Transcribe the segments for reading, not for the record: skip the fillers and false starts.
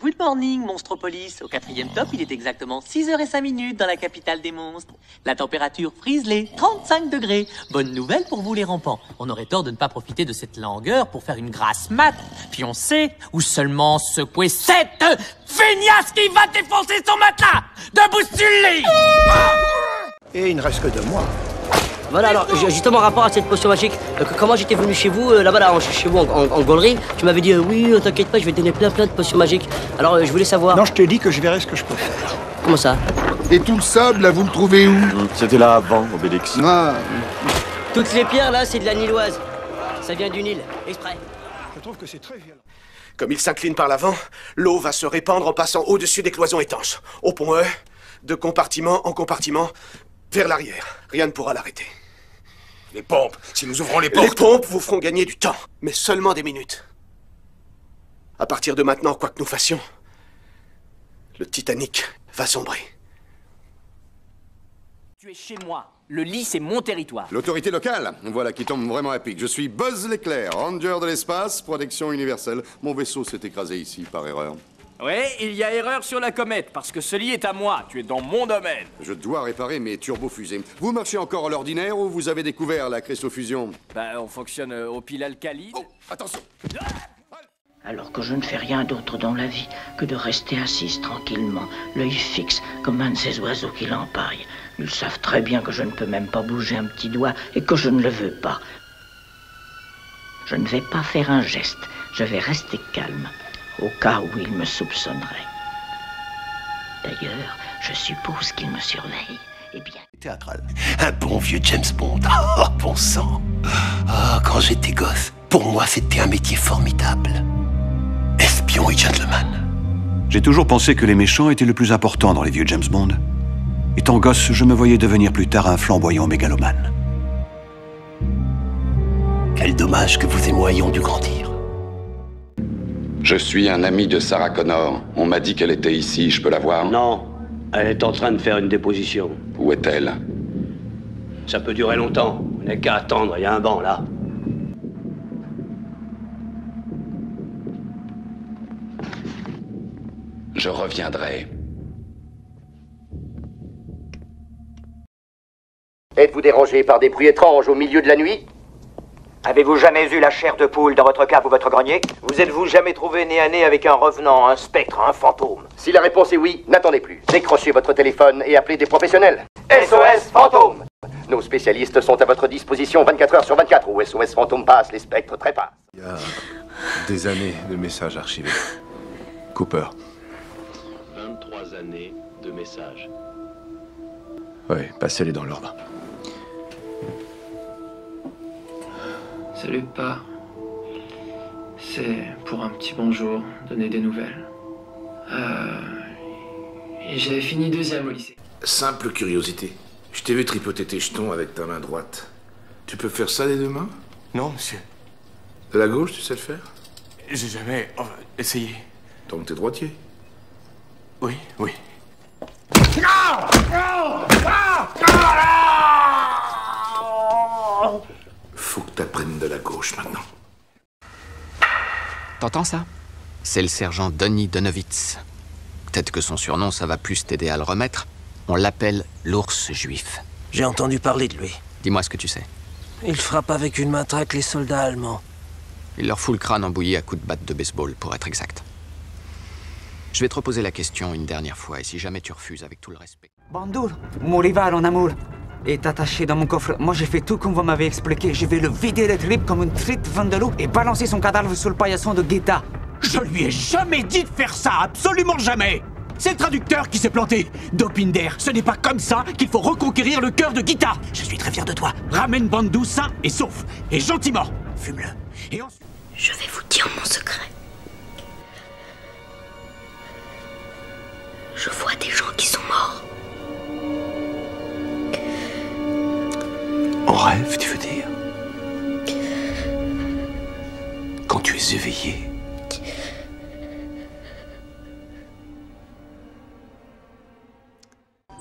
Good morning, Monstropolis. Au 4e top, il est exactement 6h05 dans la capitale des monstres. La température frise les 35 degrés. Bonne nouvelle pour vous les rampants. On aurait tort de ne pas profiter de cette langueur pour faire une grasse mat. Puis on sait où seulement secouer cette feignasse qui va défoncer son matelas. Debout sur le lit. Et il ne reste que 2 mois. Voilà, alors, justement, rapport à cette potion magique, comment j'étais venu chez vous, là-bas, chez vous, en gaulerie, tu m'avais dit, oui, t'inquiète pas, je vais te donner plein de potions magiques. Alors, je voulais savoir... Non, je t'ai dit que je verrai ce que je peux faire. Comment ça? Et tout le sable, là, vous le trouvez où? C'était là avant, Obélix. Ah. Toutes les pierres, là, c'est de la Niloise. Ça vient du Nil, exprès. Je trouve que c'est très violent. Comme il s'incline par l'avant, l'eau va se répandre en passant au-dessus des cloisons étanches. Au pont E, de compartiment en compartiment, vers l'arrière. Rien ne pourra l'arrêter. Les pompes, si nous ouvrons les portes... Les pompes vous feront gagner du temps, mais seulement des minutes. À partir de maintenant, quoi que nous fassions, le Titanic va sombrer. Tu es chez moi. Le lit, c'est mon territoire. L'autorité locale, voilà qui tombe vraiment à pic. Je suis Buzz l'éclair, ranger de l'espace, protection universelle. Mon vaisseau s'est écrasé ici par erreur. Oui, il y a erreur sur la comète, parce que ce lit est à moi. Tu es dans mon domaine. Je dois réparer mes turbofusées. Vous marchez encore à l'ordinaire ou vous avez découvert la cryptofusion? Ben, on fonctionne aux piles alcalines. Oh, attention! Alors que je ne fais rien d'autre dans la vie que de rester assise tranquillement, l'œil fixe comme un de ces oiseaux qui l'empaillent. Ils savent très bien que je ne peux même pas bouger un petit doigt et que je ne le veux pas. Je ne vais pas faire un geste, je vais rester calme, au cas où ils me soupçonneraient. D'ailleurs, je suppose qu'ils me surveillent. Eh bien... Théâtral. Un bon vieux James Bond. Oh, bon sang. Oh, quand j'étais gosse, pour moi, c'était un métier formidable. Espion et gentleman. J'ai toujours pensé que les méchants étaient le plus important dans les vieux James Bond. Étant gosse, je me voyais devenir plus tard un flamboyant mégalomane. Quel dommage que vous et moi ayons dû grandir. Je suis un ami de Sarah Connor. On m'a dit qu'elle était ici, je peux la voir? Non, elle est en train de faire une déposition. Où est-elle? Ça peut durer longtemps. On n'a qu'à attendre, il y a un banc, là. Je reviendrai. Êtes-vous dérangé par des bruits étranges au milieu de la nuit? Avez-vous jamais vu la chair de poule dans votre cave ou votre grenier? Vous êtes-vous jamais trouvé nez à nez avec un revenant, un spectre, un fantôme? Si la réponse est oui, n'attendez plus. Décrochez votre téléphone et appelez des professionnels. SOS Fantôme! Nos spécialistes sont à votre disposition 24 heures sur 24. Où SOS Fantôme passe, les spectres trépassent. Il y a des années de messages archivés. Cooper. 23 années de messages. Oui, passez-les dans l'ordre. Salut, Pa. C'est pour un petit bonjour, donner des nouvelles. J'avais fini 2e au lycée. Simple curiosité. Je t'ai vu tripoter tes jetons avec ta main droite. Tu peux faire ça des 2 mains? Non, monsieur. De la gauche, tu sais le faire? J'ai jamais essayé. Donc t'es droitier? Oui, oui. Faut que t'apprennes de la gauche maintenant. T'entends ça? C'est le sergent Donny Donovitz. Peut-être que son surnom, ça va plus t'aider à le remettre. On l'appelle l'ours juif. J'ai entendu parler de lui. Dis-moi ce que tu sais. Il frappe avec une matraque les soldats allemands. Il leur fout le crâne embouillé à coups de batte de baseball, pour être exact. Je vais te reposer la question une dernière fois, et si jamais tu refuses avec tout le respect... Bandour, mon rival en amour, est attaché dans mon coffre. Moi, j'ai fait tout comme vous m'avez expliqué. Je vais le vider les tripes comme une trite vindalou et balancer son cadavre sur le paillasson de Guetta. Je lui ai jamais dit de faire ça, absolument jamais. C'est le traducteur qui s'est planté. Dopinder, ce n'est pas comme ça qu'il faut reconquérir le cœur de Guita. Je suis très fier de toi. Ramène Bandou sain et sauf, et gentiment. Fume-le. Et ensuite... Je vais vous dire mon secret. Je vois des gens qui sont morts. En rêve, tu veux dire? Quand tu es éveillé.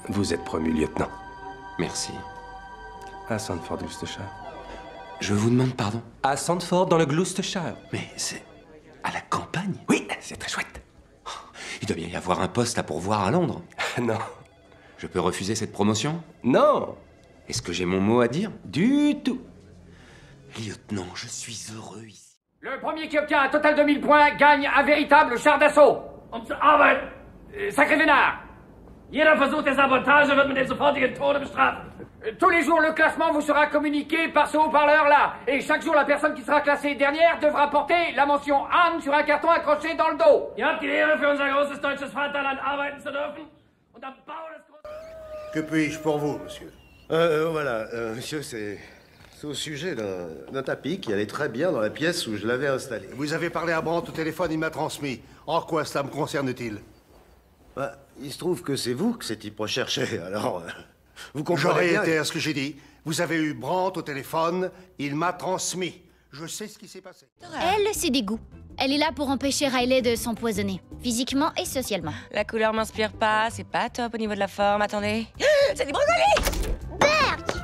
Vous êtes promu lieutenant. Merci. À Sandford, Gloucestershire. Je vous demande pardon. À Sandford, dans le Gloucestershire. Mais c'est à la campagne? Oui, c'est très chouette. Il doit bien y avoir un poste à pourvoir à Londres. Non. Je peux refuser cette promotion? Non. Est-ce que j'ai mon mot à dire? Du tout. Lieutenant, je suis heureux ici. Le premier qui obtient un total de 1000 points gagne un véritable char d'assaut. Sacré vénard. Jeder Versuch des Sabotage wird mit dem sofortigen Tode bestraft. Tous les jours, le classement vous sera communiqué par ce haut-parleur-là. Et chaque jour, la personne qui sera classée dernière devra porter la mention Anne sur un carton accroché dans le dos. Ihr habt die Ehre, für unser großes deutsches Vaterland arbeiten zu dürfen. Und am Bau des... Que puis-je pour vous, monsieur? Voilà, monsieur, c'est au sujet d'un tapis qui allait très bien dans la pièce où je l'avais installé. Vous avez parlé à Brandt au téléphone, il m'a transmis. En quoi cela me concerne-t-il? Bah, il se trouve que c'est vous que ces types recherchaient, alors... vous comprenez J'aurais bien... été à ce que j'ai dit. Vous avez eu Brandt au téléphone, il m'a transmis. Je sais ce qui s'est passé. Elle, c'est des goûts. Elle est là pour empêcher Riley de s'empoisonner, physiquement et socialement. La couleur m'inspire pas, c'est pas top au niveau de la forme, attendez. C'est du brocoli! Berk!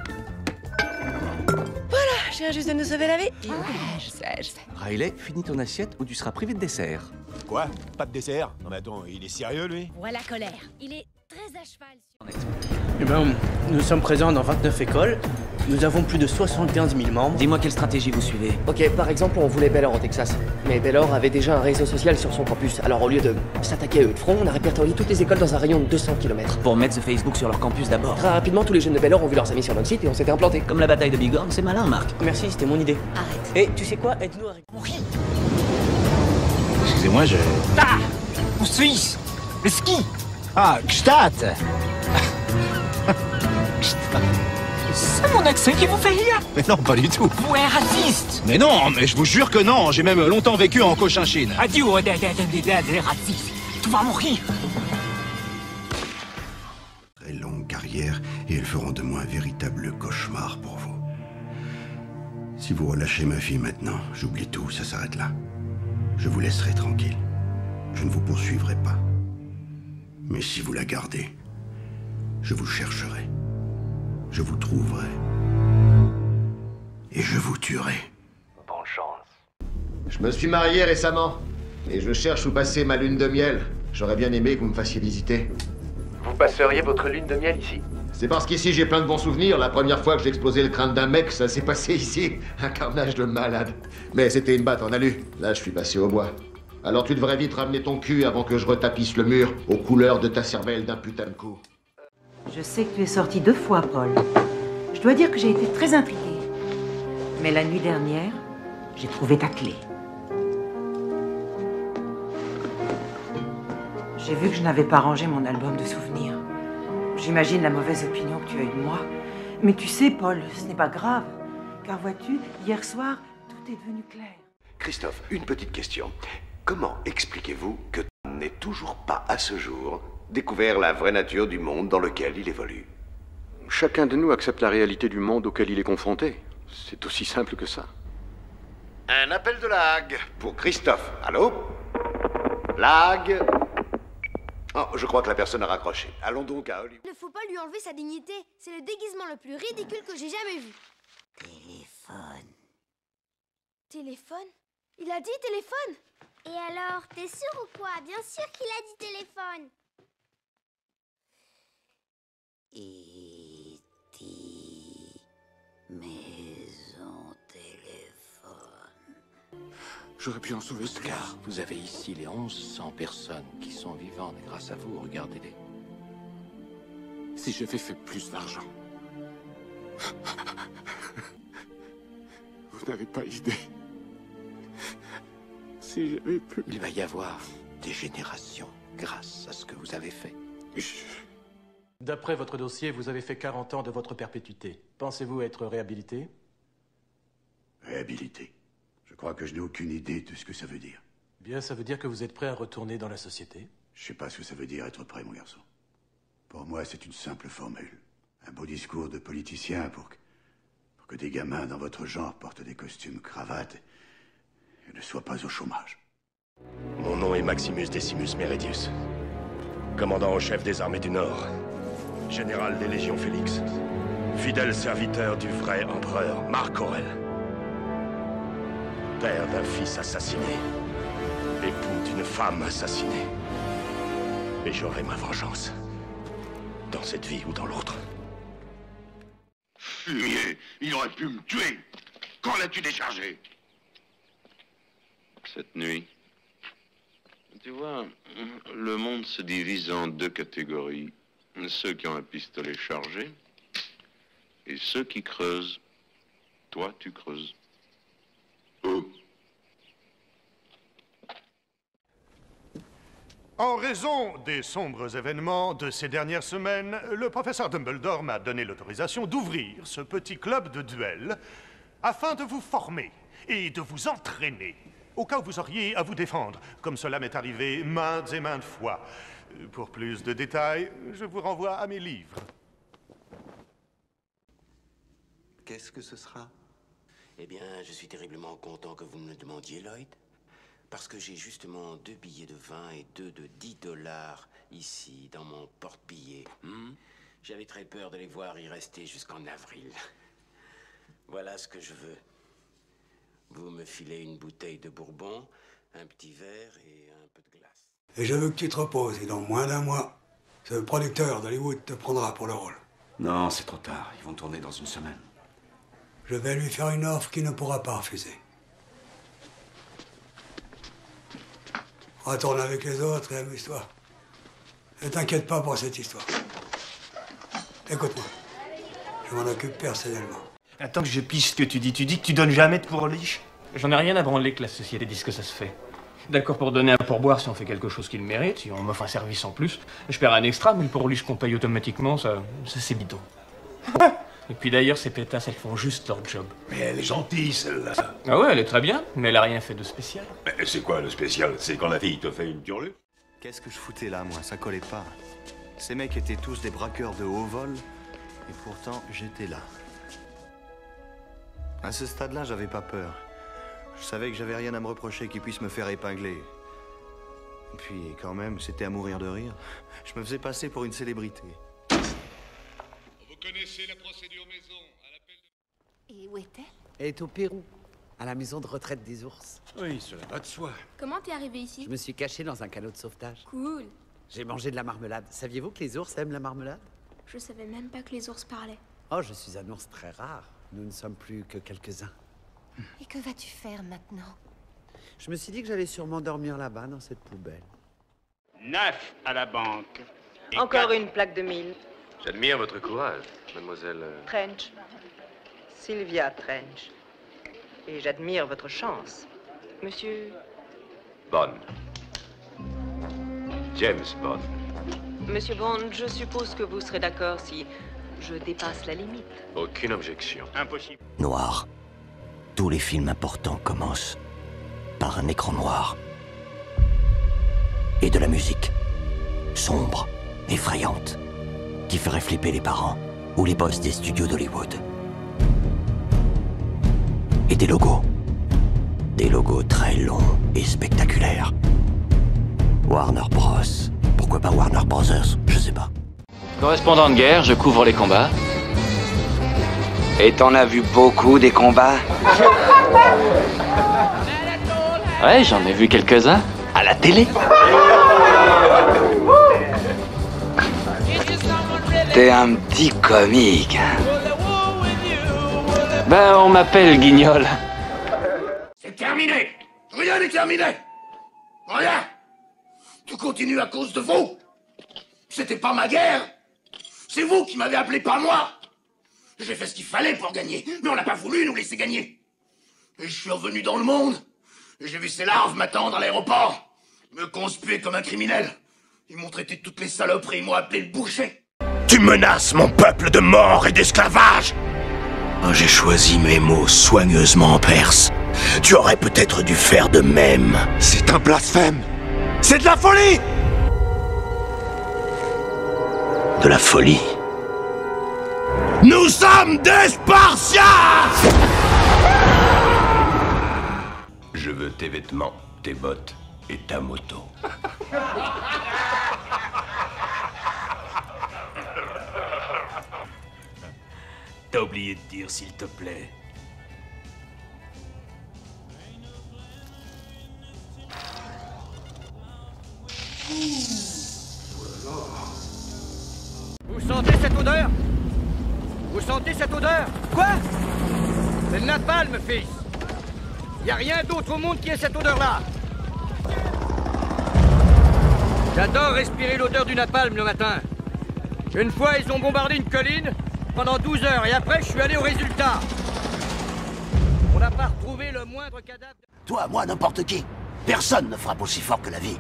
Voilà, je viens juste de nous sauver la vie. Ouais, je sais. Riley, finis ton assiette ou tu seras privé de dessert. Quoi? Pas de dessert? Non mais attends, il est sérieux lui? Voilà colère. Il est très à cheval sur... Eh ben, nous sommes présents dans 29 écoles. Nous avons plus de 75 000 membres. Dis-moi quelle stratégie vous suivez. Ok, par exemple, on voulait Baylor au Texas. Mais Baylor avait déjà un réseau social sur son campus. Alors au lieu de s'attaquer à eux de front, on a répertorié toutes les écoles dans un rayon de 200 km. Pour mettre The Facebook sur leur campus d'abord. Très rapidement, tous les jeunes de Baylor ont vu leurs amis sur notre site et on s'était implantés. Comme la bataille de Bighorn, c'est malin, Marc. Merci, c'était mon idée. Arrête. Et tu sais quoi? Aide-nous à... Excusez-moi, je... Ah! En Suisse! Le ski! Ah, Gstaad! C'est mon accent qui vous fait rire! Mais non, pas du tout. Vous êtes raciste! Mais non, mais je vous jure que non. J'ai même longtemps vécu en Cochinchine. Adieu, des racistes! Tu vas mourir! Très longue carrière et elles feront de moi un véritable cauchemar pour vous. Si vous relâchez ma fille maintenant, j'oublie tout, ça s'arrête là. Je vous laisserai tranquille. Je ne vous poursuivrai pas. Mais si vous la gardez, je vous chercherai. Je vous trouverai. Et je vous tuerai. Bonne chance. Je me suis marié récemment. Et je cherche où passer ma lune de miel. J'aurais bien aimé que vous me fassiez visiter. Vous passeriez votre lune de miel ici? C'est parce qu'ici j'ai plein de bons souvenirs. La première fois que j'ai explosé le crâne d'un mec, ça s'est passé ici. Un carnage de malade. Mais c'était une batte en alu. Là, je suis passé au bois. Alors tu devrais vite ramener ton cul avant que je retapisse le mur aux couleurs de ta cervelle d'un putain de coup. Je sais que tu es sorti 2 fois, Paul. Je dois dire que j'ai été très intriguée. Mais la nuit dernière, j'ai trouvé ta clé. J'ai vu que je n'avais pas rangé mon album de souvenirs. J'imagine la mauvaise opinion que tu as eue de moi. Mais tu sais, Paul, ce n'est pas grave. Car vois-tu, hier soir, tout est devenu clair. Christophe, une petite question. Comment expliquez-vous que n'ait toujours pas, à ce jour, découvert la vraie nature du monde dans lequel il évolue? Chacun de nous accepte la réalité du monde auquel il est confronté. C'est aussi simple que ça. Un appel de Lag pour Christophe. Allô? Lag? Oh, je crois que la personne a raccroché. Allons donc à Hollywood. Ne faut pas lui enlever sa dignité. C'est le déguisement le plus ridicule que j'ai jamais vu. Téléphone. Téléphone? Il a dit téléphone? Et alors, t'es sûr ou quoi? Bien sûr qu'il a dit téléphone. E.T. Maison téléphone. J'aurais pu en sauver ce gars. Vous avez ici les 1100 personnes qui sont vivantes grâce à vous. Regardez-les. Si j'avais fait plus d'argent... Vous n'avez pas idée. Si j'avais pu... Il va y avoir des générations grâce à ce que vous avez fait. D'après votre dossier, vous avez fait 40 ans de votre perpétuité. Pensez-vous être réhabilité? Réhabilité. Je crois que je n'ai aucune idée de ce que ça veut dire. Bien, ça veut dire que vous êtes prêt à retourner dans la société? Je sais pas ce que ça veut dire être prêt, mon garçon. Pour moi, c'est une simple formule. Un beau discours de politicien pour que des gamins dans votre genre portent des costumes cravates et ne soient pas au chômage. Mon nom est Maximus Decimus Meridius. Commandant en chef des armées du Nord. Général des légions Félix. Fidèle serviteur du vrai empereur Marc Aurèle. Père d'un fils assassiné. Époux d'une femme assassinée. Et j'aurai ma vengeance. Dans cette vie ou dans l'autre. Fumier, il aurait pu me tuer. Quand l'as-tu déchargé? Cette nuit. Tu vois, le monde se divise en deux catégories. Ceux qui ont un pistolet chargé et ceux qui creusent. Toi, tu creuses. En raison des sombres événements de ces dernières semaines, le professeur Dumbledore m'a donné l'autorisation d'ouvrir ce petit club de duel afin de vous former et de vous entraîner, au cas où vous auriez à vous défendre, comme cela m'est arrivé maintes et maintes fois. Pour plus de détails, je vous renvoie à mes livres. Qu'est-ce que ce sera? Eh bien, je suis terriblement content que vous me le demandiez, Lloyd. Parce que j'ai justement 2 billets de 20 et 2 de 10 $ ici, dans mon porte-billets. J'avais très peur de les voir y rester jusqu'en avril. Voilà ce que je veux. Vous me filez une bouteille de bourbon, un petit verre et un peu de glace. Et je veux que tu te reposes, et dans moins d'un mois, ce producteur d'Hollywood te prendra pour le rôle. Non, c'est trop tard. Ils vont tourner dans une semaine. Je vais lui faire une offre qu'il ne pourra pas refuser. Retourne avec les autres et amuse-toi. Ne t'inquiète pas pour cette histoire. Écoute-moi, je m'en occupe personnellement. Attends que je pige ce que tu dis que tu donnes jamais de pourliche. J'en ai rien à branler que la société dise que ça se fait. D'accord pour donner un pourboire si on fait quelque chose qu'il mérite, si on m'offre un service en plus. Je paierai un extra, mais le pourliche qu'on paye automatiquement, ça c'est bidon. Et puis d'ailleurs, ces pétasses, elles font juste leur job. Mais elle est gentille, celle-là. Ah ouais, elle est très bien, mais elle a rien fait de spécial. Mais c'est quoi le spécial? C'est quand la fille te fait une turlue? Qu'est-ce que je foutais là, moi? Ça collait pas. Ces mecs étaient tous des braqueurs de haut vol, et pourtant, j'étais là. À ce stade-là, j'avais pas peur. Je savais que j'avais rien à me reprocher qui puisse me faire épingler. Et puis, quand même, c'était à mourir de rire. Je me faisais passer pour une célébrité. Vous connaissez la procédure maison à l'appel de... Et où est-elle? Elle est au Pérou, à la maison de retraite des ours. Oui, cela va de soi. Comment t'es arrivé ici? Je me suis caché dans un canot de sauvetage. Cool. J'ai mangé de la marmelade. Saviez-vous que les ours aiment la marmelade? Je savais même pas que les ours parlaient. Oh, je suis un ours très rare. Nous ne sommes plus que quelques-uns. Et que vas-tu faire maintenant? Je me suis dit que j'allais sûrement dormir là-bas, dans cette poubelle. 9 à la banque. Et Encore une plaque de 1000. J'admire votre courage, mademoiselle... Trench. Sylvia Trench. Et j'admire votre chance. Monsieur... Bond. James Bond. Monsieur Bond, je suppose que vous serez d'accord si je dépasse la limite. Aucune objection. Impossible. Noir. Tous les films importants commencent par un écran noir. Et de la musique. Sombre, effrayante, qui ferait flipper les parents ou les boss des studios d'Hollywood. Et des logos. Des logos très longs et spectaculaires. Warner Bros. Pourquoi pas Warner Brothers? Je sais pas. Correspondant de guerre, je couvre les combats. Et t'en as vu beaucoup des combats? Ouais, j'en ai vu quelques-uns. À la télé? T'es un petit comique. Ben, on m'appelle Guignol. C'est terminé. Rien n'est terminé. Rien. Tout continue à cause de vous. C'était pas ma guerre. C'est vous qui m'avez appelé, pas moi. J'ai fait ce qu'il fallait pour gagner, mais on n'a pas voulu nous laisser gagner. Et je suis revenu dans le monde, et j'ai vu ces larves m'attendre à l'aéroport, me conspuer comme un criminel. Ils m'ont traité de toutes les saloperies, ils m'ont appelé le boucher. Tu menaces mon peuple de mort et d'esclavage. J'ai choisi mes mots soigneusement en perse. Tu aurais peut-être dû faire de même. C'est un blasphème. C'est de la folie. De la folie. Nous sommes des Spartiates! Je veux tes vêtements, tes bottes et ta moto. T'as oublié de dire s'il te plaît. sentez cette odeur? Quoi? C'est le napalm, fils. Y a rien d'autre au monde qui ait cette odeur-là. J'adore respirer l'odeur du napalm le matin. Une fois, ils ont bombardé une colline pendant 12 heures et après, je suis allé au résultat. On n'a pas retrouvé le moindre cadavre. Toi, moi, n'importe qui. Personne ne frappe aussi fort que la vie.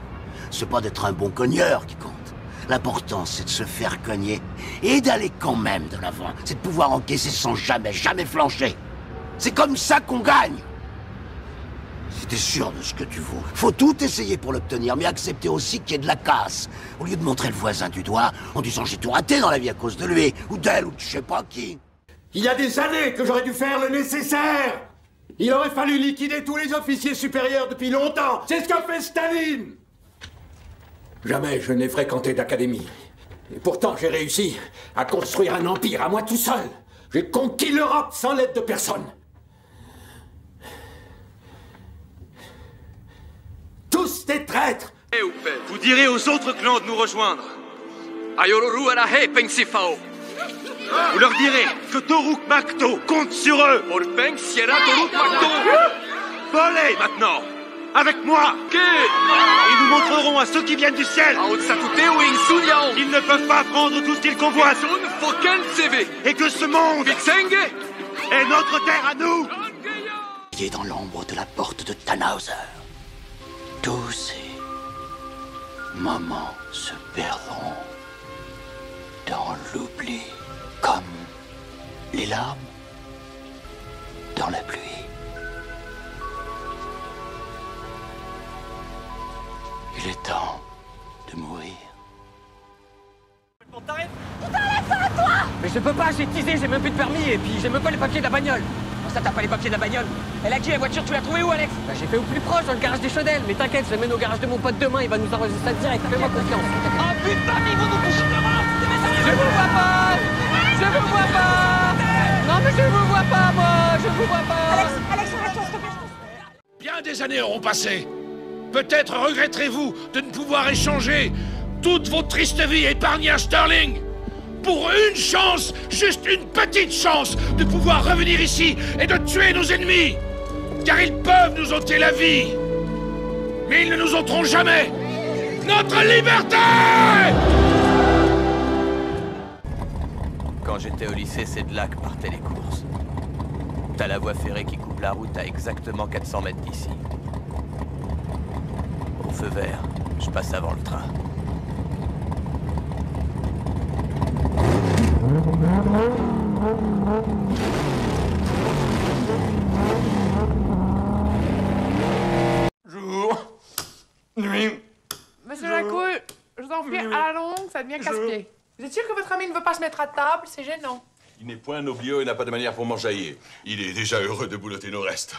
C'est pas d'être un bon cogneur qui compte. L'important, c'est de se faire cogner et d'aller quand même de l'avant. C'est de pouvoir encaisser sans jamais flancher. C'est comme ça qu'on gagne. Si t'es sûr de ce que tu vaux, faut tout essayer pour l'obtenir, mais accepter aussi qu'il y ait de la casse. Au lieu de montrer le voisin du doigt en disant j'ai tout raté dans la vie à cause de lui, ou d'elle, ou de je sais pas qui. Il y a des années que j'aurais dû faire le nécessaire. Il aurait fallu liquider tous les officiers supérieurs depuis longtemps. C'est ce qu'a fait Staline. Jamais je n'ai fréquenté d'académie. Et pourtant, j'ai réussi à construire un empire à moi tout seul. J'ai conquis l'Europe sans l'aide de personne. Tous des traîtres. Vous direz aux autres clans de nous rejoindre. Vous leur direz que Toruk Makto compte sur eux. Volez maintenant. Avec moi. Ils nous montreront à ceux qui viennent du ciel qu'ils ne peuvent pas prendre tout ce qu'ils convoitent. Et que ce monde est notre terre à nous. Qui est dans l'ombre de la porte de Tannhauser. Tous ces moments se perdront dans l'oubli, comme les larmes dans la pluie. Il est temps de mourir. On t'arrête, toi! Mais je peux pas, j'ai teasé, j'ai même plus de permis et puis j'ai même pas les papiers de la bagnole. Comment ça, t'as pas les papiers de la bagnole? Elle a qui la voiture? Tu l'as trouvée où, Alex? Bah, j'ai fait au plus proche, dans le garage des Chaudelles. Mais t'inquiète, je l'amène au garage de mon pote demain, il va nous enregistrer ça direct. Fais-moi confiance. Oh putain, mais ils vont nous toucher demain! Je vous vois pas! Je vous vois pas! Non, mais je vous vois pas, moi! Je vous vois pas! Alex, arrête-toi, s'il te plaît. Bien des années auront passé. Peut-être regretterez-vous de ne pouvoir échanger toute votre triste vie épargnée à Sterling pour une chance, juste une petite chance, de pouvoir revenir ici et de tuer nos ennemis. Car ils peuvent nous ôter la vie, mais ils ne nous ôteront jamais notre liberté. Quand j'étais au lycée, c'est de là que partaient les courses. T'as la voie ferrée qui coupe la route à exactement 400 mètres d'ici. Au feu vert, je passe avant le train. Jour, nuit. Monsieur Lacouille, je vous en prie, à la longue, ça devient casse-pied. Vous êtes sûr que votre ami ne veut pas se mettre à table? C'est gênant. Il n'est point noblieux et n'a pas de manière pour m'enjailler. Il est déjà heureux de boulotter nos restes.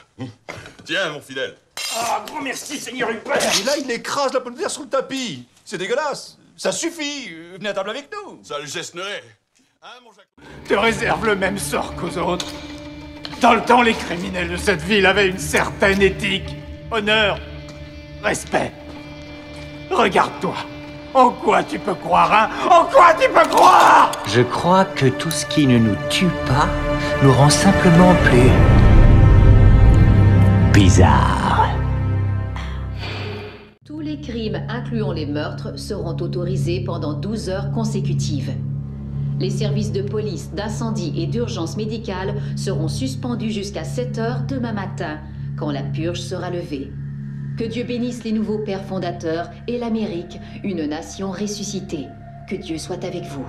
Tiens, mon fidèle. Ah, grand merci, Seigneur Hubert. Et là, il écrase la pomme de terre sur le tapis. C'est dégueulasse. Ça suffit. Venez à table avec nous. Ça le gesterait. Hein, mon Jacques? Te réserve le même sort qu'aux autres. Dans le temps, les criminels de cette ville avaient une certaine éthique, honneur, respect. Regarde-toi. En quoi tu peux croire, hein? En quoi tu peux croire? Je crois que tout ce qui ne nous tue pas nous rend simplement plus bizarres. Tous les crimes, incluant les meurtres, seront autorisés pendant 12 heures consécutives. Les services de police, d'incendie et d'urgence médicale seront suspendus jusqu'à 7 heures demain matin, quand la purge sera levée. Que Dieu bénisse les nouveaux pères fondateurs et l'Amérique, une nation ressuscitée. Que Dieu soit avec vous.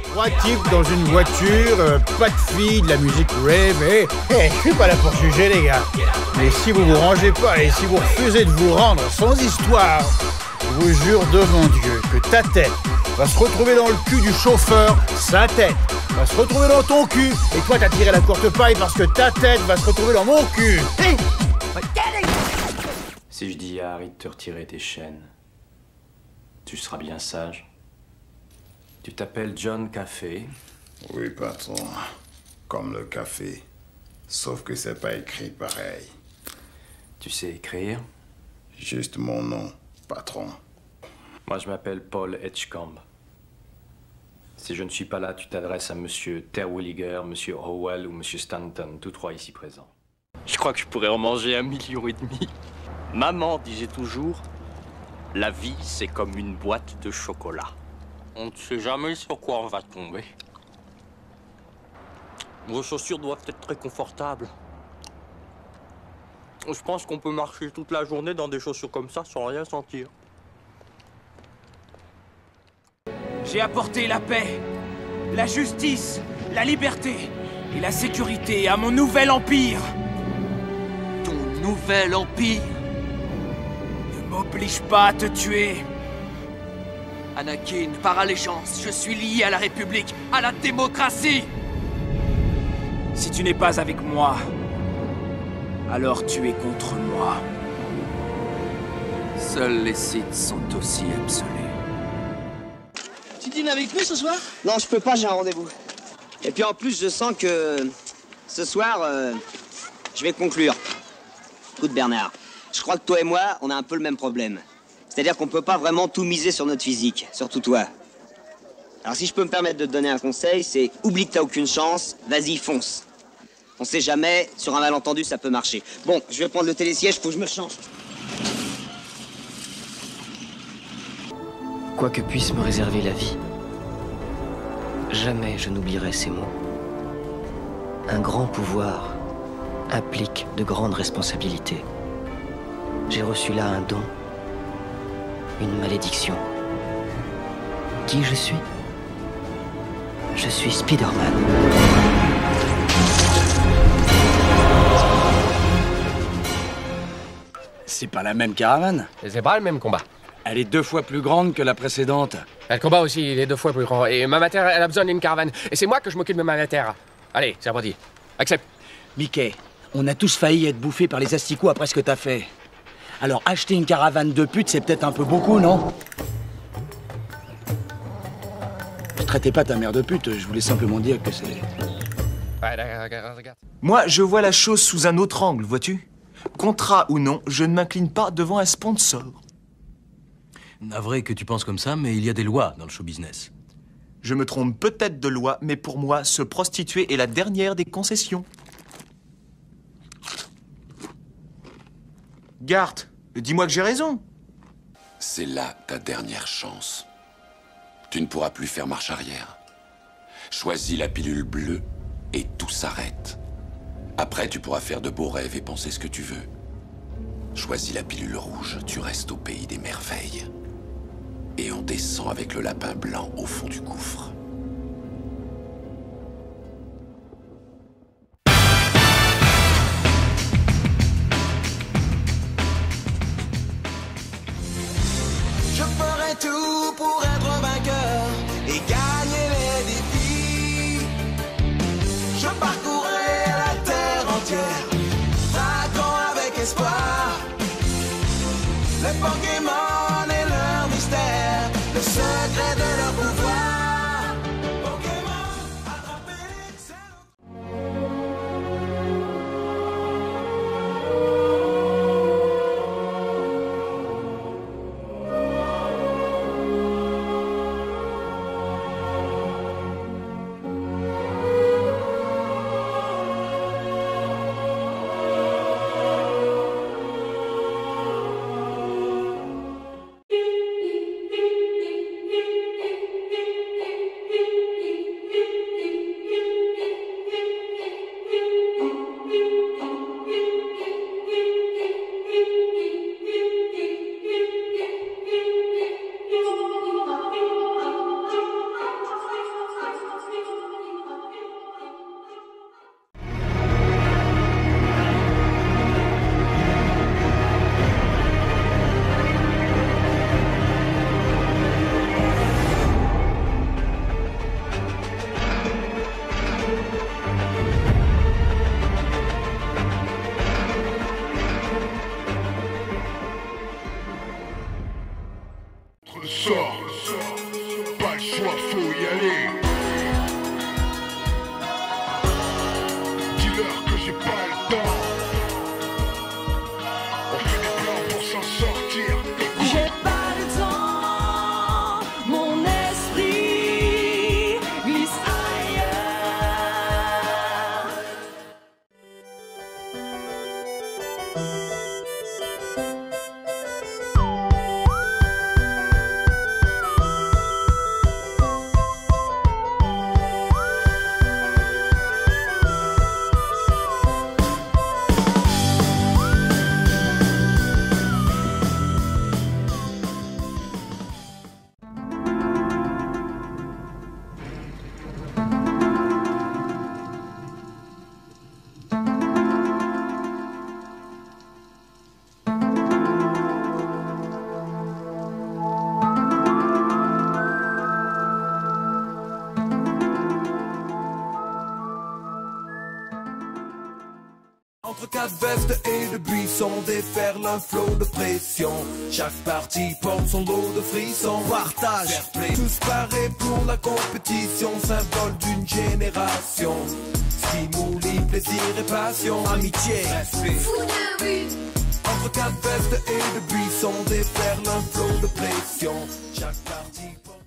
Trois types dans une voiture, pas de filles, de la musique rave, je suis pas là pour juger les gars. Mais si vous vous rangez pas et si vous refusez de vous rendre sans histoire, je vous jure devant Dieu que ta tête va se retrouver dans le cul du chauffeur, sa tête va se retrouver dans ton cul, et toi t'as tiré la courte paille parce que ta tête va se retrouver dans mon cul. Si je dis à Harry de te retirer tes chaînes, tu seras bien sage. Tu t'appelles John Café. Oui, patron. Comme le café. Sauf que c'est pas écrit pareil. Tu sais écrire? Juste mon nom, patron. Moi, je m'appelle Paul Edgecombe. Si je ne suis pas là, tu t'adresses à Monsieur Terwilliger, Monsieur Howell ou Monsieur Stanton, tous trois ici présents. Je crois que je pourrais en manger 1,5 million. Maman disait toujours, la vie c'est comme une boîte de chocolat. On ne sait jamais sur quoi on va tomber. Vos chaussures doivent être très confortables. Je pense qu'on peut marcher toute la journée dans des chaussures comme ça sans rien sentir. J'ai apporté la paix, la justice, la liberté et la sécurité à mon nouvel empire. Ton nouvel empire ne m'oblige pas à te tuer. Anakin, par allégeance, je suis lié à la République, à la démocratie. Si tu n'es pas avec moi, alors tu es contre moi. Seuls les Sith sont aussi absolus. Tu dînes avec nous ce soir? Non, je peux pas, j'ai un rendez-vous. Et puis en plus, je sens que ce soir, je vais conclure. Écoute Bernard, je crois que toi et moi, on a un peu le même problème. C'est-à-dire qu'on peut pas vraiment tout miser sur notre physique, surtout toi. Alors si je peux me permettre de te donner un conseil, c'est oublie que t'as aucune chance, vas-y, fonce. On sait jamais, sur un malentendu, ça peut marcher. Bon, je vais prendre le télésiège, faut que je me change. Quoi que puisse me réserver la vie, jamais je n'oublierai ces mots. Un grand pouvoir implique de grandes responsabilités. J'ai reçu là un don, une malédiction. Qui je suis? Je suis Spider-Man. C'est pas la même caravane. C'est pas le même combat. Elle est 2 fois plus grande que la précédente. Le combat aussi, il est 2 fois plus grand. Et ma matière, elle a besoin d'une caravane. Et c'est moi que je m'occupe de ma matière. Allez, c'est reparti. Accepte. Mickey, on a tous failli être bouffés par les asticots après ce que t'as fait. Alors acheter une caravane de putes, c'est peut-être un peu beaucoup, non? Je traitais pas ta mère de pute, je voulais simplement dire que c'est... Ouais, regarde. Moi, je vois la chose sous un autre angle, vois-tu? Contrat ou non, je ne m'incline pas devant un sponsor. Navré que tu penses comme ça, mais il y a des lois dans le show business. Je me trompe peut-être de loi, mais pour moi, se prostituer est la dernière des concessions. Gart, dis-moi que j'ai raison. C'est là ta dernière chance. Tu ne pourras plus faire marche arrière. Choisis la pilule bleue et tout s'arrête. Après, tu pourras faire de beaux rêves et penser ce que tu veux. Choisis la pilule rouge, tu restes au pays des merveilles. Et on descend avec le lapin blanc au fond du gouffre. Je ferai tout pour être un vainqueur et gagner les défis. Je parcourrai la terre entière, traquant avec espoir les Pokémon et leur mystère, le secret de leur pouvoir. Pokémon, attrapez, c'est Entre quatre vestes et de buissons déferle un flot de pression. Chaque partie porte son lot de frissons. Partage, fair play, tous parés pour la compétition, symbole d'une génération. Ce qui nous lie, plaisir et passion. Amitié, respect, fou de rue. Entre quatre vestes et de buissons déferle un flot de pression. Chaque partie porte...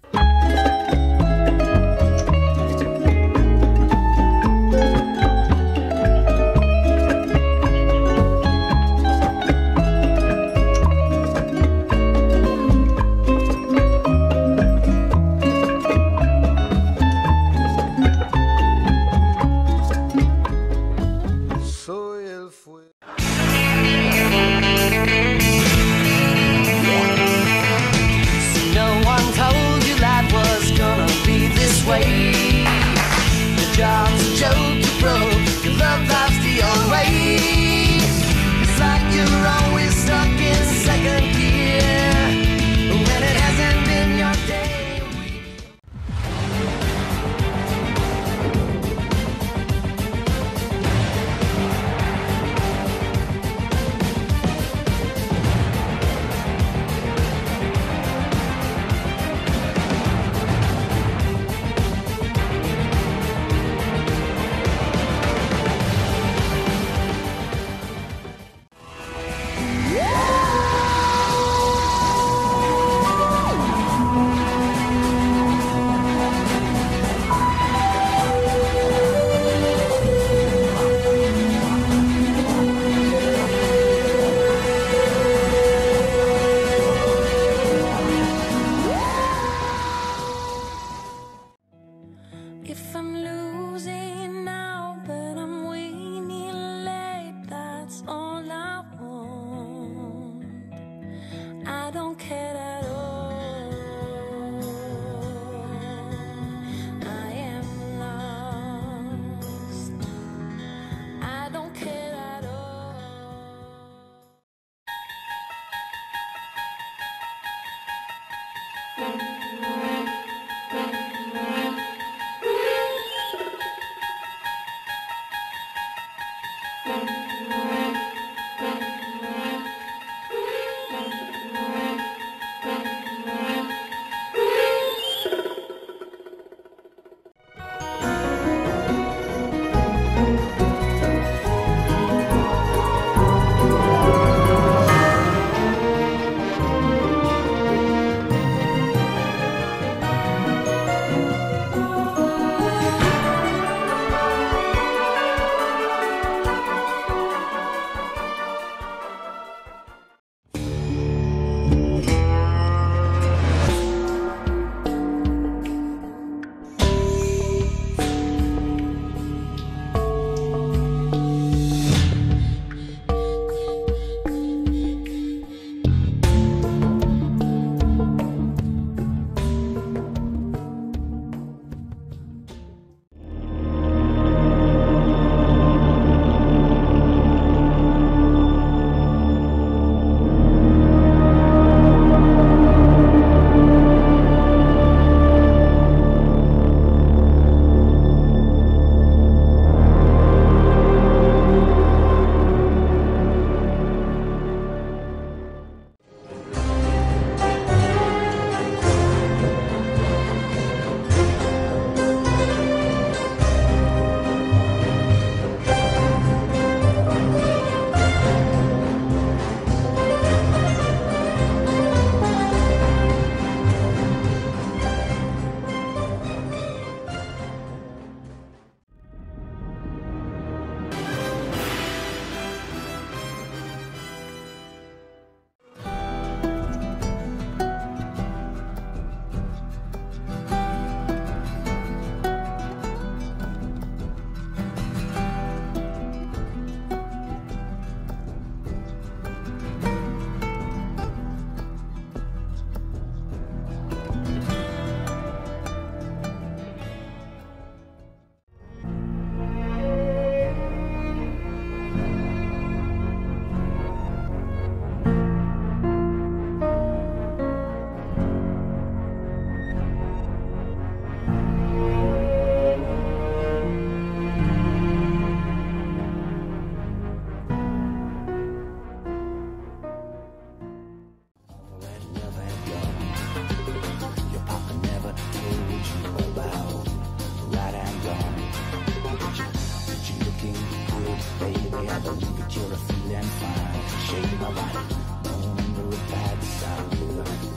baby, I believe that you're a feeling fine. Shake my body, moon under a bad sign.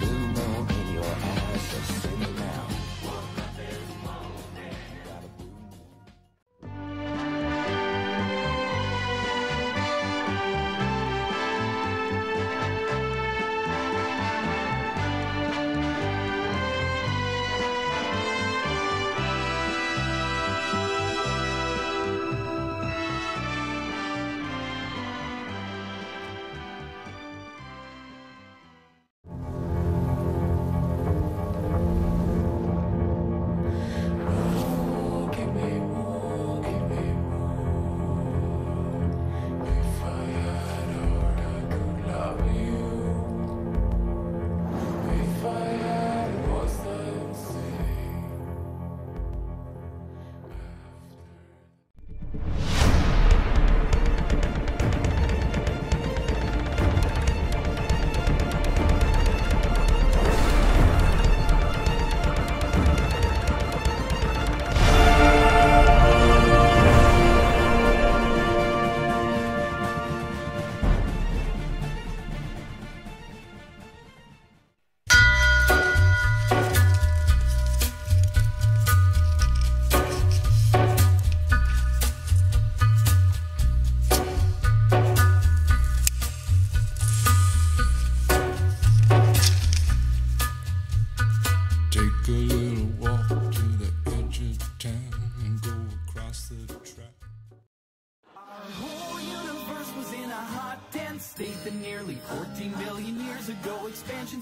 Blue moon in your eyes, so say me now.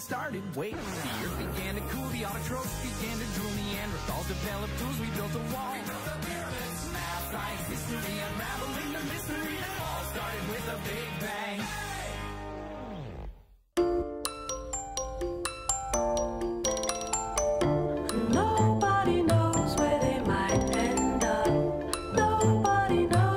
Started. Wait, the earth began to cool, the autotrophs began to drool, Neanderthals developed tools, we built a wall. We built the pyramids, math, science, history, unraveling the mystery that all started with a big bang. Nobody knows where they might end up. Nobody knows.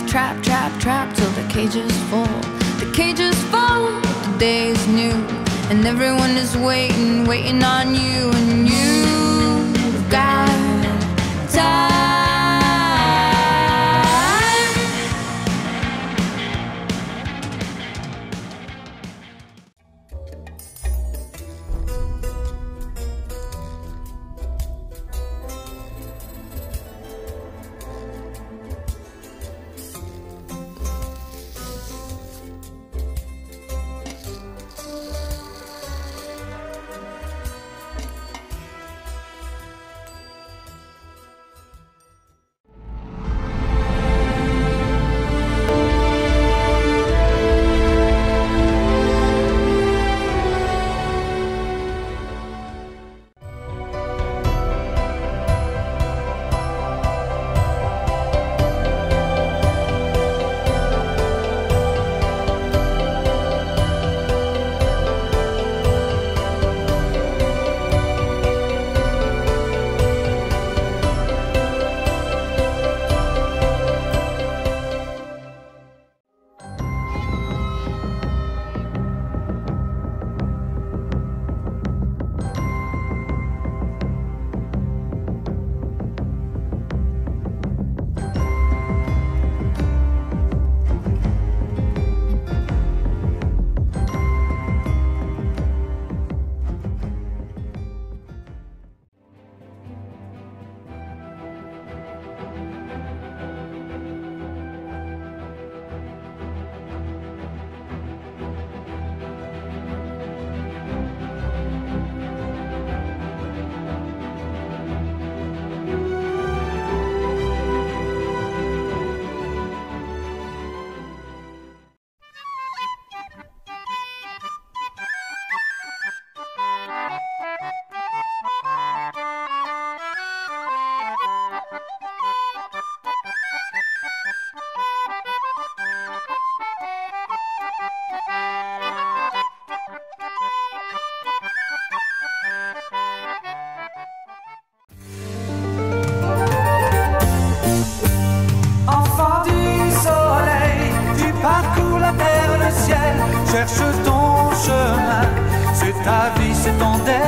Trap, trap, trap till the cages fall. The cages fall, the day is new, and everyone is waiting, waiting on you, and you've got time.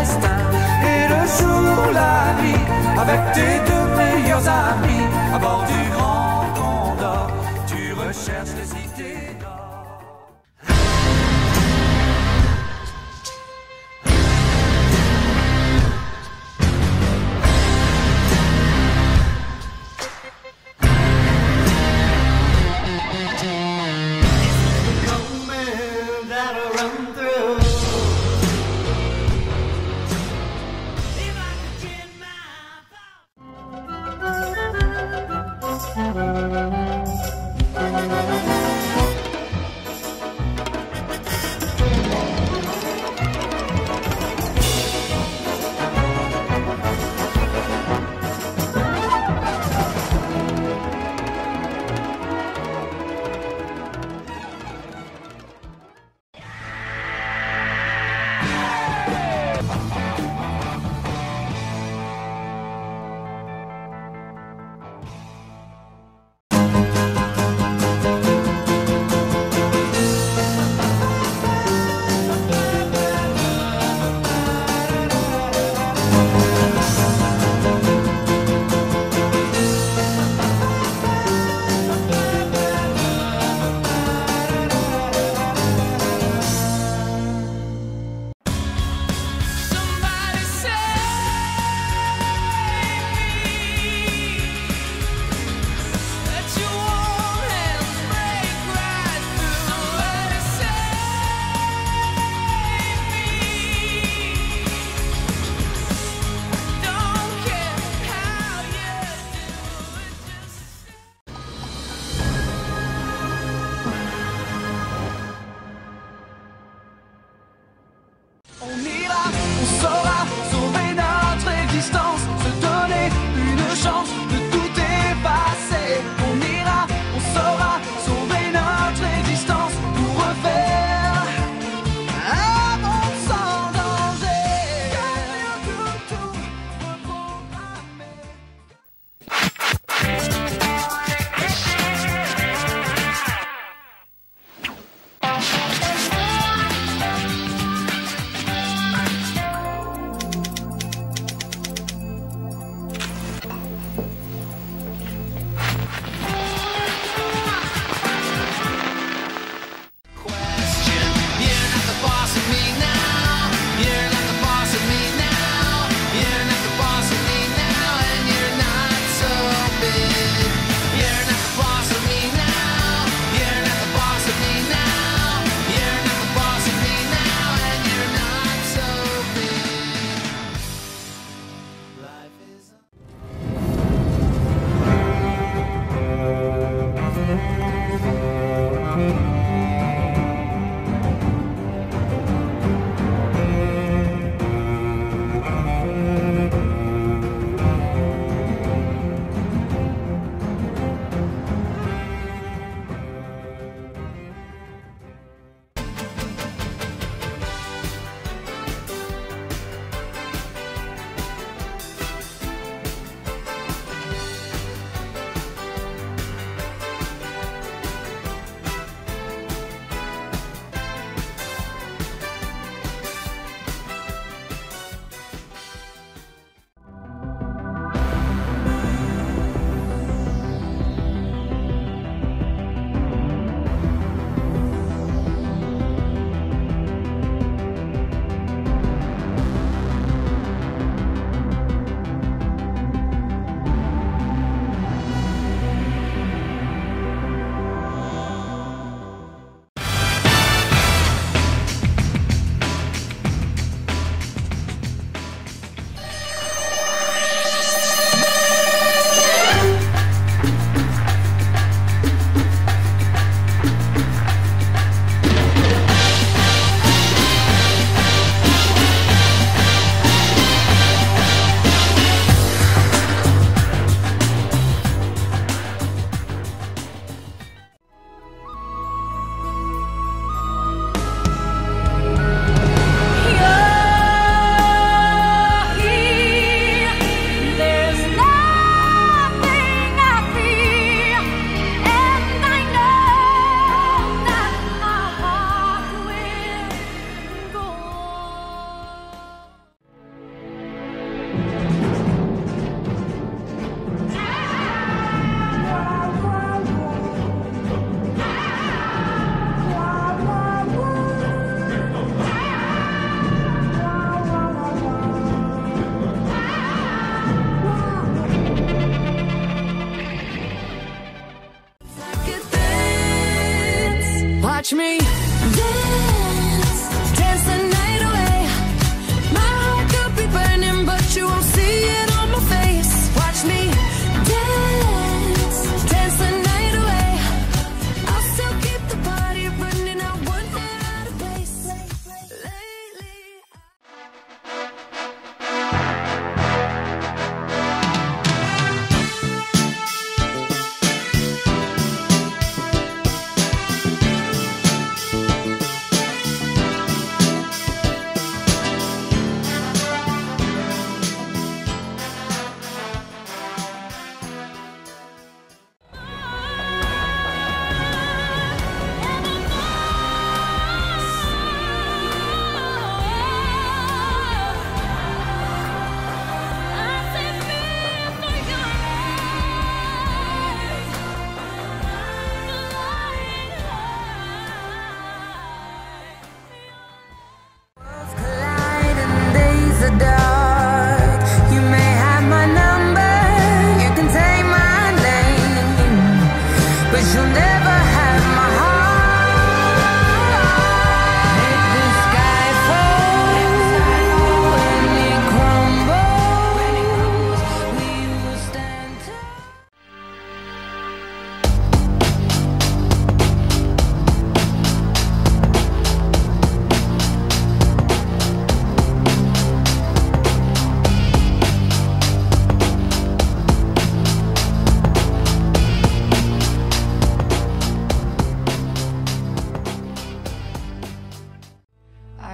destin. Et le jour, la nuit, avec tes deux meilleurs amis, à bord du Grand Condor, tu recherches les idées d'or.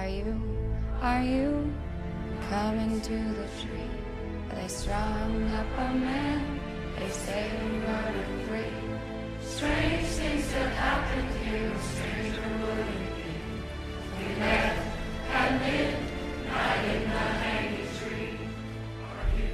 Are you coming to the tree? They strung up a man, they say you're running free. Strange things that happened here, stranger would it be? We met at midnight in the hanging tree. Are you?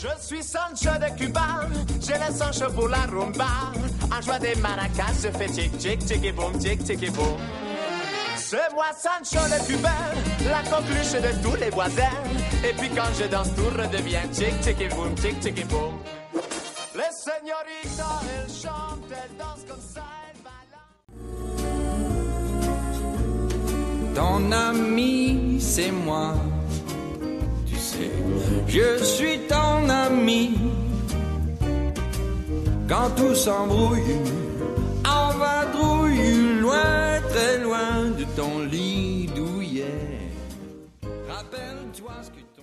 Je suis Sancho de Cuba, j'ai le Sancho pour la rumba. En joie des maracas, je fais tic tic tic et boum, tic tic et boum. C'est moi Sancho le cubain, la coqueluche de tous les voisins. Et puis quand je danse, tout redevient tic tic et boum, tic tic et boum. Les señoritas, elles chantent, elles dansent comme ça, elles balancent. Ton ami, c'est moi. Tu sais, je suis ton ami. Quand tout s'embrouille, en vadrouille, loin, très loin de ton lit douillet. Rappelle-toi ce que ton...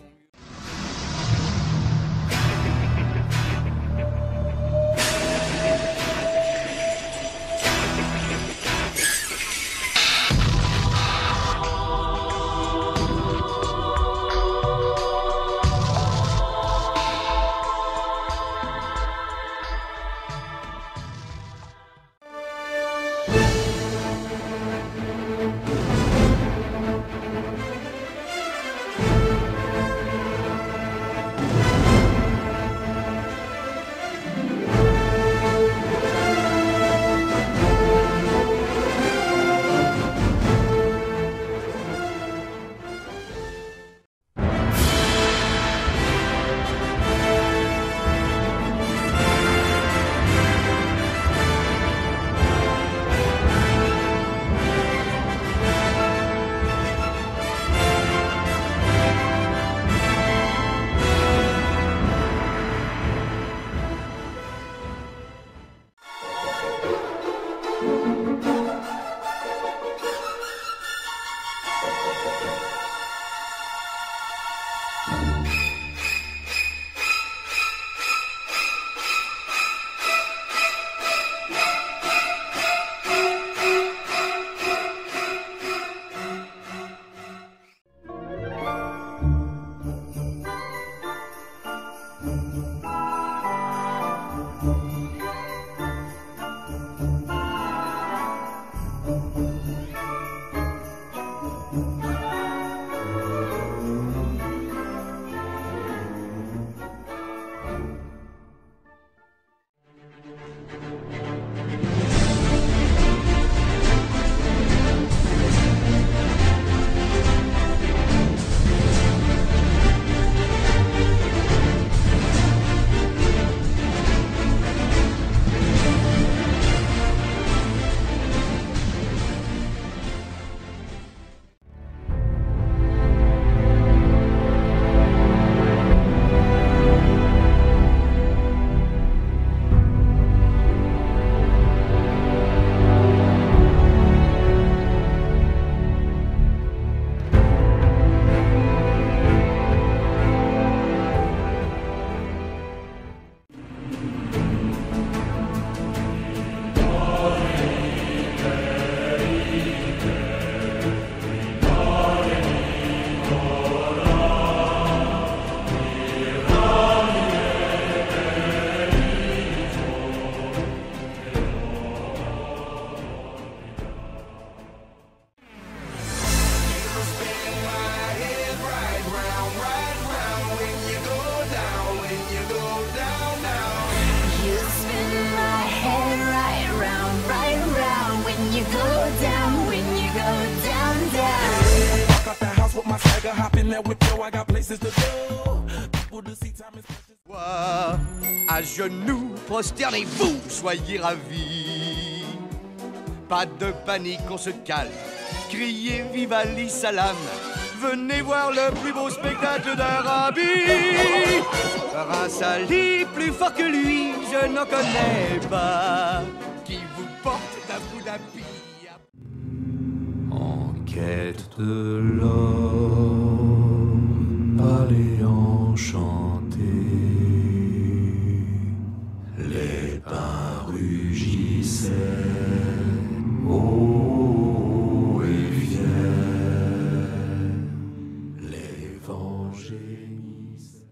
in there with you, I got places to go. People to see, time is precious. À genoux, prosternez-vous, soyez ravis. Pas de panique, on se calme. Criez vive Ali Salam. Venez voir le plus beau spectacle d'Arabie. Un Sali plus fort que lui, je n'en connais pas. Qui vous porte d'Abu Dhabi. En quête de l'homme, allez enchanter. Les pins rugissaient, hauts et fiers. Les vents gémissaient.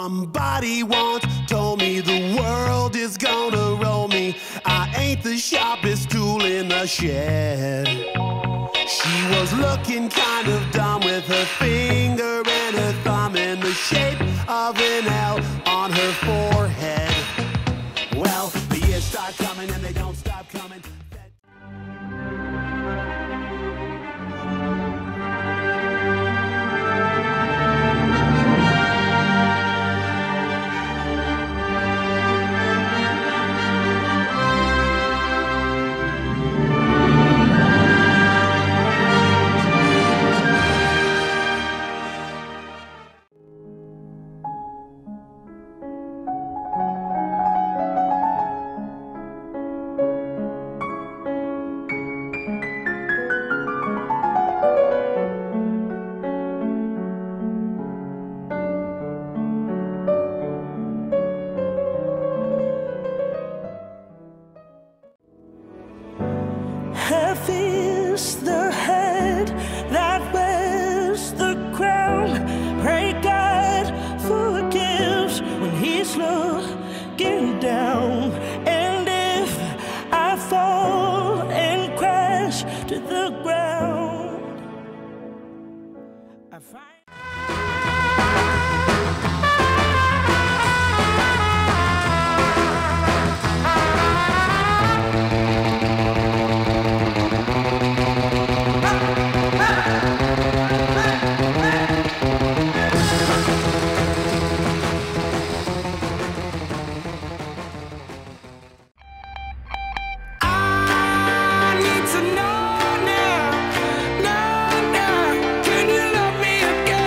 Somebody once told me the world is gonna roll me. I ain't the sharpest tool in the shed. She was looking kind of dumb with her finger and her thumb in the shape of an L on her forehead. Well, the years start coming and they don't stop coming. Half is the head that wears the crown. Pray God forgives when he's looking down. And if I fall and crash to the ground, I find Can you love me again?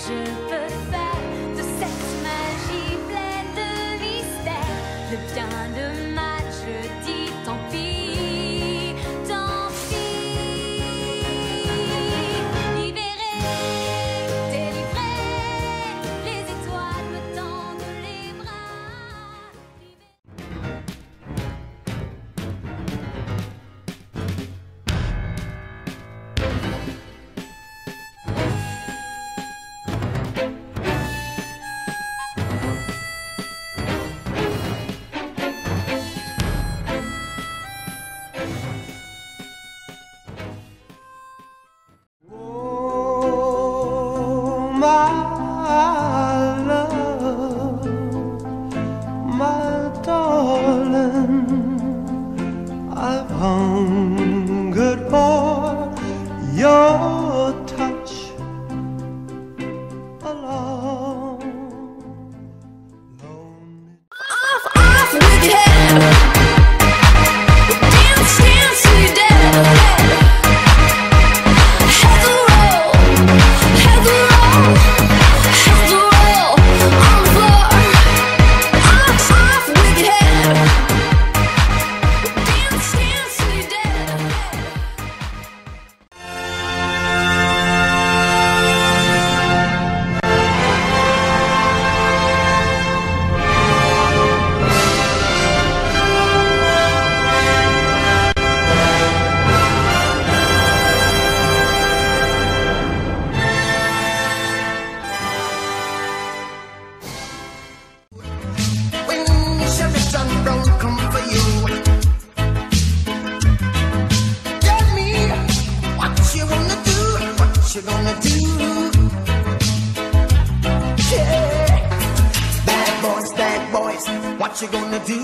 je peux faire de cette magie pleine de mystère? De bien, de mal, je dis tant pis, tant pis. Libéré, délivré, les étoiles me tendent les bras. My love, my darling, I've hungered for your touch alone. Off with your head. Dance, dance till you're dead. Heads will roll, heads will roll, heads will roll on the floor. Off with your head. Dance, dance till you're dead. When Sheriff Brown come for you, tell me what you gonna do, what you gonna do. Yeah, bad boys, what you gonna do,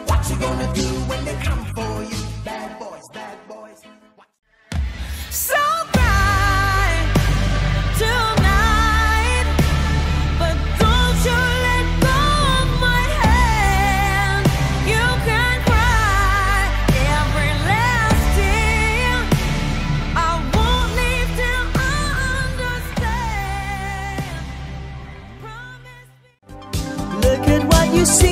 what you gonna do when they come for you. Bad boys, bad boys. So bright tonight, but don't you let go of my hand. You can cry every last tear. I won't leave till I understand. Look at what you see.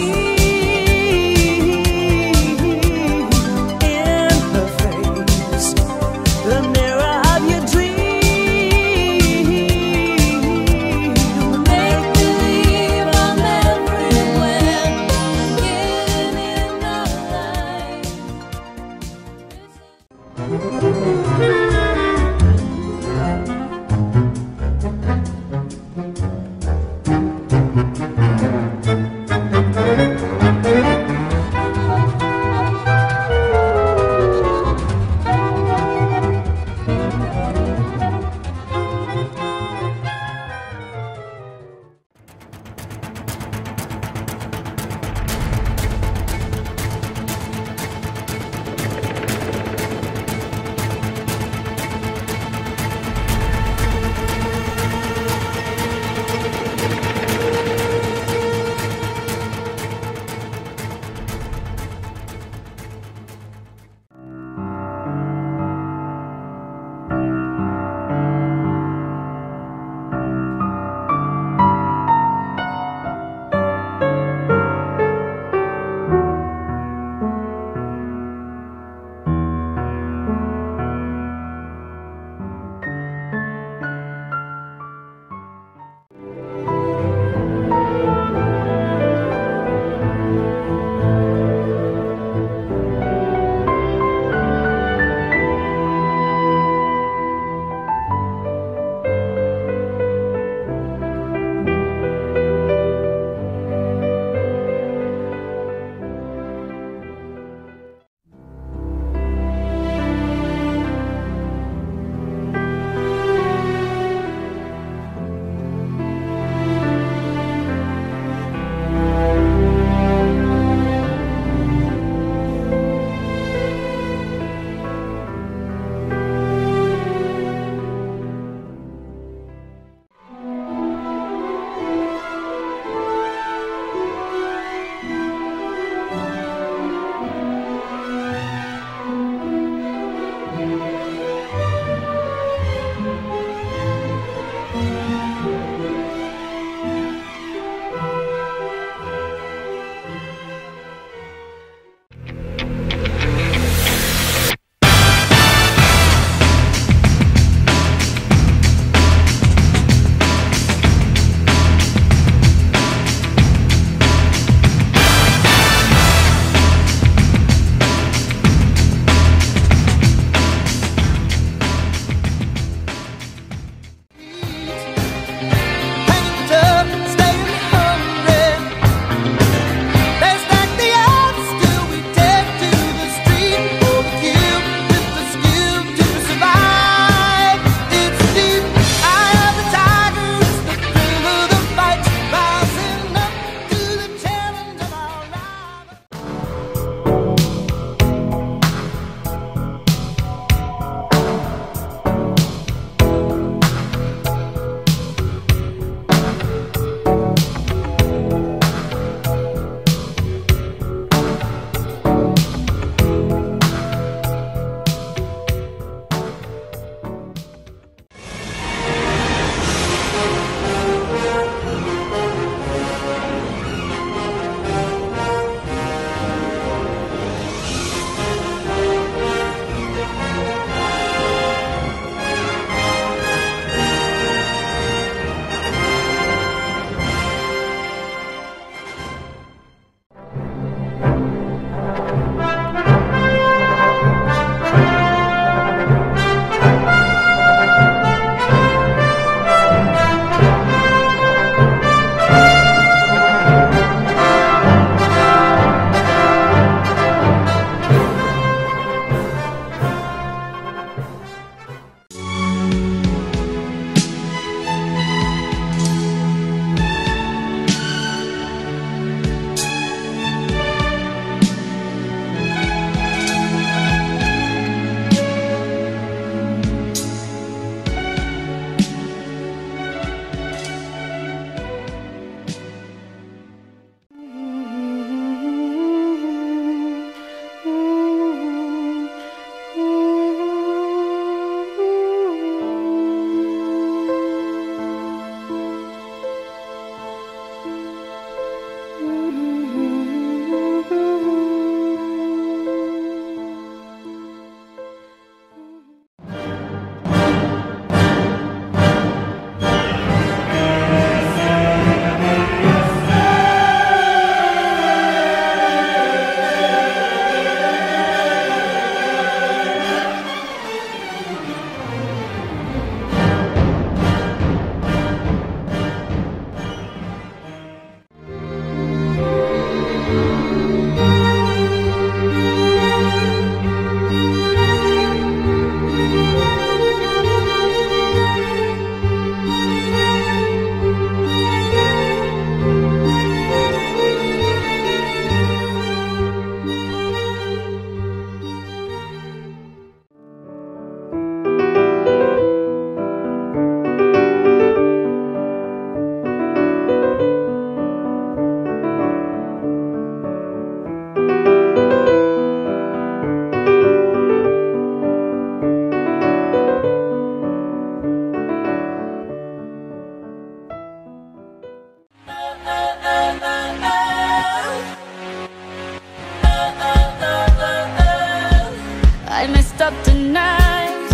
messed up tonight.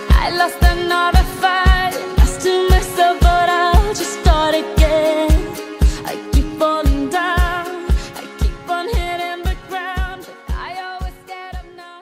I lost another fight. Lost to myself, but I'll just start again. I keep falling down. I keep on hitting the ground. But I always get up now.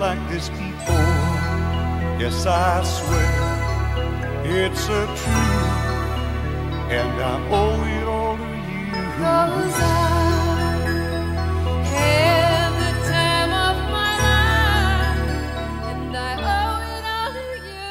like this before. Yes, I swear it's a truth, and I owe it all to you. 'Cause I had the time of my life, and I owe it all to you.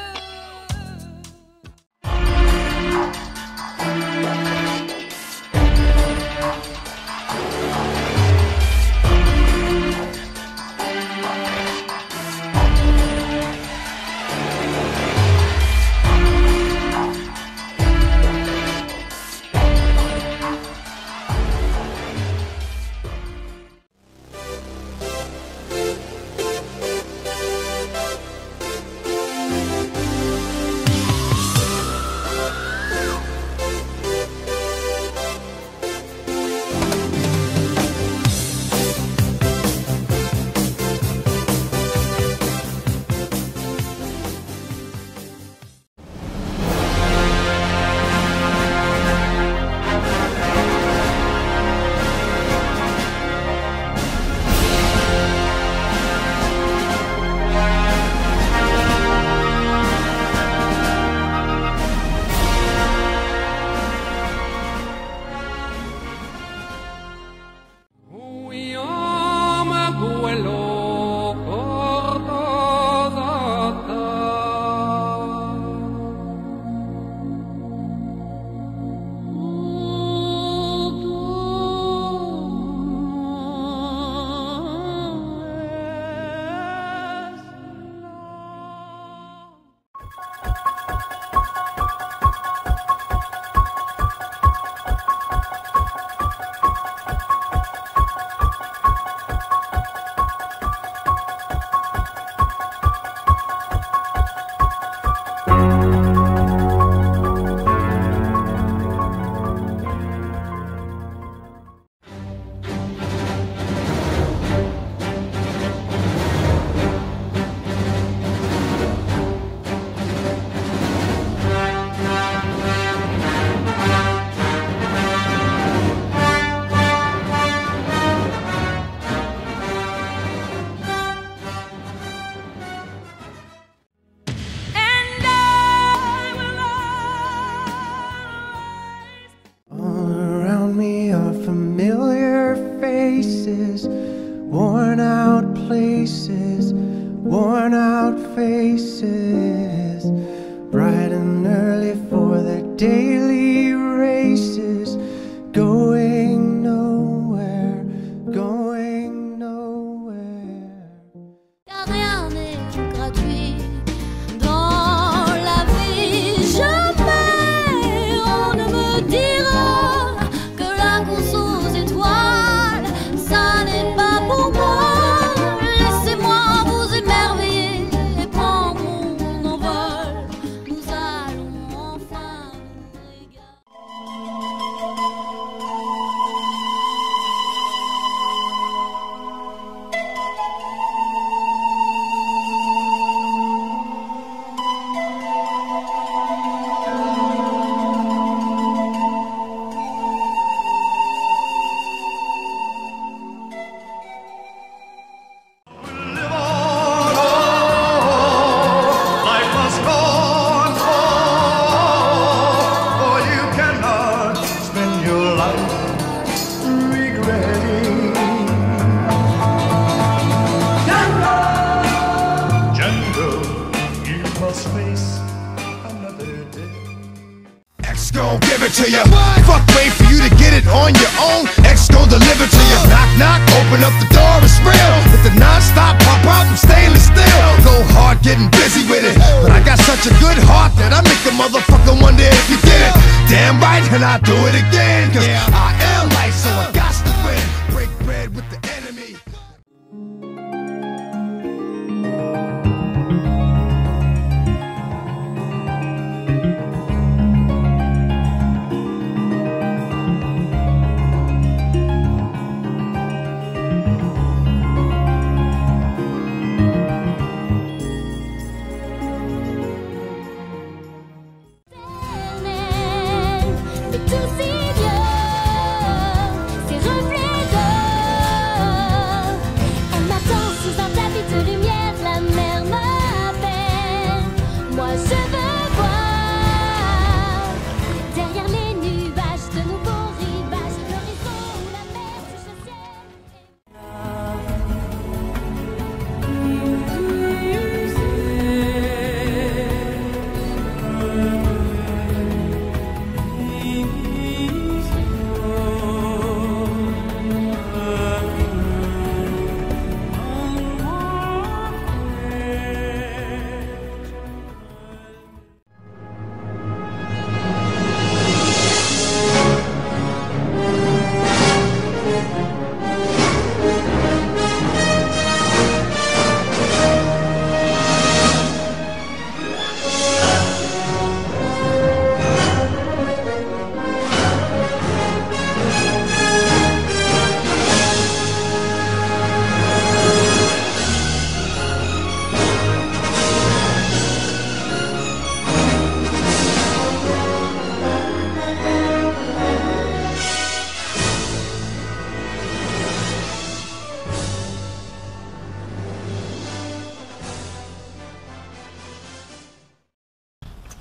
Worn out places, worn out faces, bright and early for their daily races, going nowhere, going nowhere. Car rien n'est gratuit dans la vie. Jamais on ne me dira que la course aux étoiles, ça n'est pas pour moi. Laissez-moi vous émerveiller et prendre mon envol. Nous allons enfin nous régaler. Life must go on, for you cannot spend your life regretting. Jungle, you must face another day. X gon' give it to you. Fuck, wait for you to get it on your own. X gon' deliver to you. Knock, knock, open up the door, it's real. With the non-stop pop out from stainless steel. Go hard, getting busy with it. But I got such a good heart that I make a motherfucker wonder if you did it. Damn right, and I do it again. Cause I am light, so I got to win. Break bread with the enemy. De tous ces dieux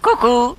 Coucou.